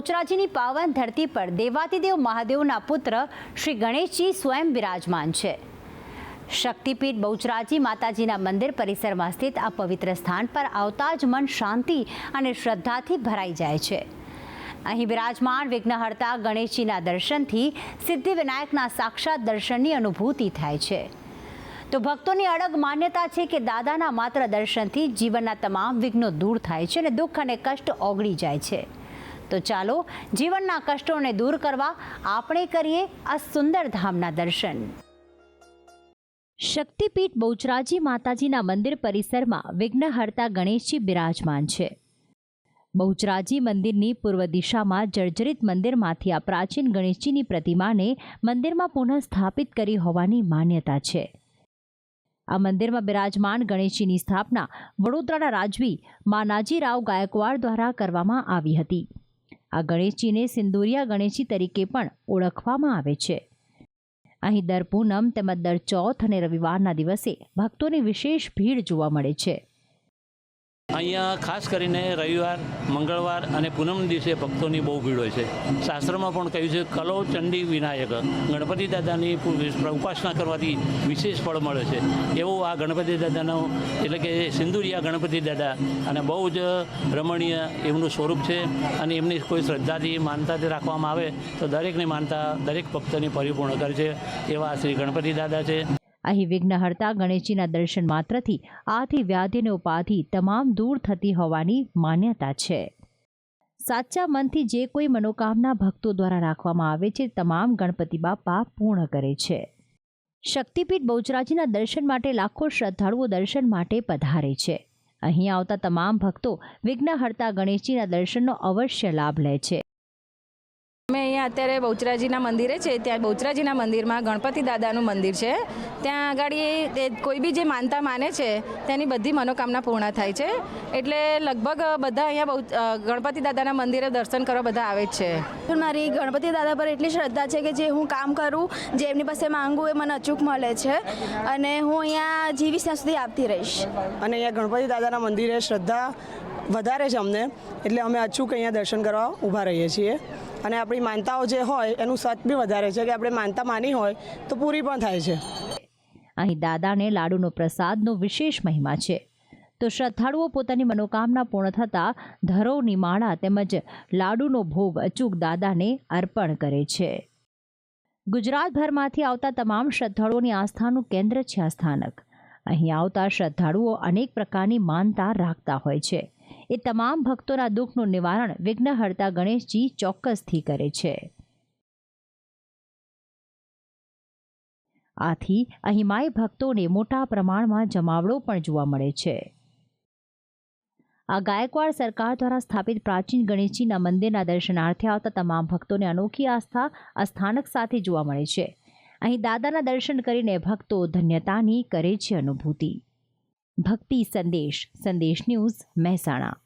બહુચરાજીની પાવન ધરતી પર દેવાતિદેવ મહાદેવના પુત્ર શ્રી ગણેશજી સ્વયં બિરાજમાન છે। શક્તિપીઠ બહુચરાજી માતાજીના મંદિર પરિસરમાં સ્થિત આ પવિત્ર સ્થાન પર આવતા જ મન શાંતિ અને શ્રદ્ધાથી ભરાઈ જાય છે। અહીં બિરાજમાન વિઘ્નહર્તા ગણેશજીના દર્શનથી સિદ્ધિવિનાયકના સાક્ષાત દર્શનની અનુભૂતિ થાય છે। તો ભક્તોની અડગ માન્યતા છે કે દાદાના માત્ર દર્શનથી જીવનના તમામ વિઘ્નો દૂર થાય છે અને દુઃખ અને કષ્ટ ઓગળી જાય છે। તો ચાલો જીવનના કષ્ટોને દૂર કરવા આપણે કરીએ આ સુંદર ધામના દર્શન। શક્તિપીઠ બહુચરાજી માતાજીના મંદિર પરિસરમાં વિઘ્નહર્તા ગણેશજી બિરાજમાન છે। બહુચરાજી મંદિરની પૂર્વ દિશામાં જર્જરિત મંદિરમાંથી આ પ્રાચીન ગણેશજીની પ્રતિમાને મંદિરમાં પુનઃ સ્થાપિત કરી હોવાની માન્યતા છે। આ મંદિરમાં બિરાજમાન ગણેશજીની સ્થાપના વડોદરાના રાજવી માનાજીરાવ ગાયકવાડ દ્વારા કરવામાં આવી હતી। આ ગણેશજીને સિંદુરિયા ગણેશજી તરીકે પણ ઓળખવામાં આવે છે। અહીં દર પૂનમ તેમજ દર ચોથ અને રવિવારના દિવસે ભક્તોની વિશેષ ભીડ જોવા મળે છે। અહીંયા ખાસ કરીને રવિવાર, મંગળવાર અને પૂનમના દિવસે ભક્તોની બહુ ભીડ હોય છે। શાસ્ત્રમાં પણ કહ્યું છે કલો ચંડી વિનાયક, ગણપતિ દાદાની ઉપાસના કરવાથી વિશેષ ફળ મળે છે। એવું આ ગણપતિ દાદાનો એટલે કે સિંદુરિયા ગણપતિ દાદા અને બહુ જ રમણીય એમનું સ્વરૂપ છે અને એમની કોઈ શ્રદ્ધાથી માનતાથી રાખવામાં આવે તો દરેકની માનતા દરેક ભક્તોની પરિપૂર્ણ કરે છે એવા શ્રી ગણપતિ દાદા છે। અહીં વિઘ્નહર્તા ગણેશજીના દર્શન માત્રથી આથી વ્યાધિ અને ઉપાધિ તમામ દૂર થતી હોવાની માન્યતા છે। સાચા મનથી જે કોઈ મનોકામના ભક્તો દ્વારા રાખવામાં આવે છે તમામ ગણપતિ બાપા પૂર્ણ કરે છે। શક્તિપીઠ બહુચરાજીના દર્શન માટે લાખો શ્રદ્ધાળુઓ દર્શન માટે પધારે છે। અહીં આવતા તમામ ભક્તો વિઘ્નહર્તા ગણેશજીના દર્શનનો અવશ્ય લાભ લે છે। અમે અહીંયા અત્યારે બહુચરાજીના મંદિરે છે। ત્યાં બહુચરાજીના મંદિરમાં ગણપતિ દાદાનું મંદિર છે। ત્યાં આગળ કોઈ બી જે માનતા માને છે તેની બધી મનોકામના પૂર્ણ થાય છે। એટલે લગભગ બધા અહીંયા ગણપતિ દાદાના મંદિરે દર્શન કરવા બધા આવે જ છે। મારી ગણપતિ દાદા પર એટલી શ્રદ્ધા છે કે જે હું કામ કરું, જે એમની પાસે માંગું એ મને અચૂક મળે છે અને હું અહીંયા જીવીશ ત્યાં સુધી આપતી રહીશ। અને અહીંયા ગણપતિ દાદાના મંદિરે શ્રદ્ધા વધારે છે અમને, એટલે અમે અચૂક અહીંયા દર્શન કરવા ઊભા રહીએ છીએ। અને આપણી માનતાઓ જે હોય એનું સત બી વધારે છે કે આપણે માનતા માની હોય તો પૂરી પણ થાય છે। અહીં દાદાને લાડુનો પ્રસાદનો વિશેષ મહિમા છે। તો શ્રદ્ધાળુઓ પોતાની મનોકામના પૂર્ણ થતાં ધરોની માળા તેમજ લાડુનો ભોગ અચૂક દાદાને અર્પણ કરે છે। ગુજરાતભરમાંથી આવતા તમામ શ્રદ્ધાળુઓની આસ્થાનું કેન્દ્ર છે આ સ્થાનક। અહીં આવતા શ્રદ્ધાળુઓ અનેક પ્રકારની માનતા રાખતા હોય છે। એ તમામ ભક્તોના દુઃખનું નિવારણ વિઘ્નહર્તા ગણેશજી ચોક્કસથી કરે છે। આથી અહીં માય ભક્તોને મોટા પ્રમાણમાં જમાવડો પણ જોવા મળે છે। આ ગાયકવાડ સરકાર દ્વારા સ્થાપિત પ્રાચીન ગણેશજીના મંદિરના દર્શનાર્થે આવતા તમામ ભક્તોને અનોખી આસ્થા આ સ્થાનક સાથે જોવા મળે છે। અહીં દાદાના દર્શન કરીને ભક્તો ધન્યતાની કરે છે અનુભૂતિ। ભક્તિ સંદેશ, સંદેશ ન્યૂઝ, મહેસાણા।